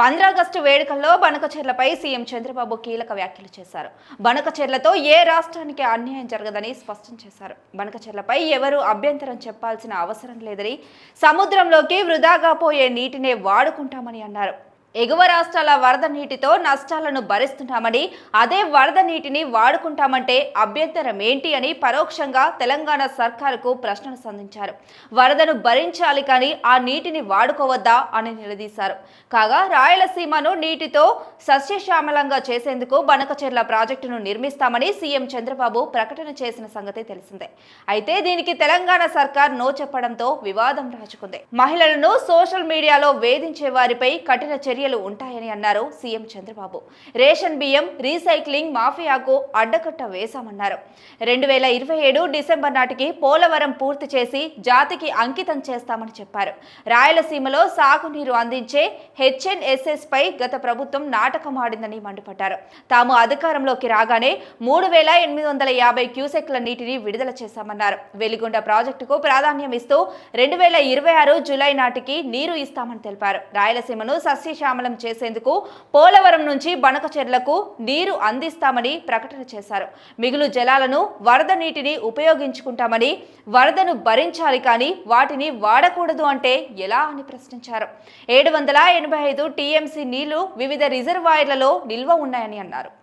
August వేడుకల్లో బనకచెర్లపై CM Chandrababu కీలక వ్యాఖ్యలు చేశారు. బనకచెర్లతో ఏ రాష్ట్రానికి అన్యాయం జరగదని స్పష్టం చేశారు. బనకచెర్లపై ఎవరు అభ్యంతరం చెప్పాల్సిన అవసరం లేదని, సముద్రంలోకి వృధాగా పోయే నీటినే వాడుకుంటామని అన్నారు. ఎగువ రాష్ట్రాల వరద నీటితో నష్టాలను భరిస్తున్నామని, అదే వరద నీటిని వాడుకుంటామంటే అభ్యంతరం ఏంటి అని పరోక్షంగా తెలంగాణ సర్కారుకు ప్రశ్నలు సంధించారు. వరదను భరించాలి కానీ ఆ నీటిని వాడుకోవద్దా అని నిలదీశారు. కాగా రాయలసీమను నీటితో సస్యశ్యామలంగా చేసేందుకు బనకచెర్ల ప్రాజెక్టును నిర్మిస్తామని సీఎం చంద్రబాబు ప్రకటన చేసిన సంగతి తెలిసిందే. అయితే దీనికి తెలంగాణ సర్కార్ నో చెప్పడంతో వివాదం రాజుకుంది. మహిళలను సోషల్ మీడియాలో వేధించే వారిపై కఠిన చర్యలు ఉంటాయని అన్నారు సీఎం చంద్రబాబు. రేషన్ బియ్యం రీసైక్లింగ్ మాఫియాకు అడ్డకట్ట వేశామన్నారు. 2027 డిసెంబర్ నాటికి పోలవరం పూర్తి చేసి జాతికి అంకితం చేస్తామని చెప్పారు. రాయలసీమలో సాగునీరు అందించే హెచ్ఎన్ఎస్ఎస్ పై గత ప్రభుత్వం నాటకం ఆడిందని మండిపడ్డారు. తాము అధికారంలోకి రాగానే 3850 క్యూసెక్ల నీటిని విడుదల చేశామన్నారు. వెలిగొండ ప్రాజెక్టుకు ప్రాధాన్యం ఇస్తూ 2026 జూలై నాటికి నీరు ఇస్తామని తెలిపారు. రాయలసీమను సస్యశ్యామలం చేసేందుకు పోలవరం నుంచి బనకచెర్లకు నీరు అందిస్తామని ప్రకటన చేశారు. మిగులు జలాలను వరద నీటిని ఉపయోగించుకుంటామని, వరదను భరించాలి కానీ వాటిని వాడకూడదు అంటే ఎలా అని ప్రశ్నించారు. 785 టీఎంసీ నీళ్లు వివిధ రిజర్వాయర్లలో నిల్వ ఉన్నాయని అన్నారు.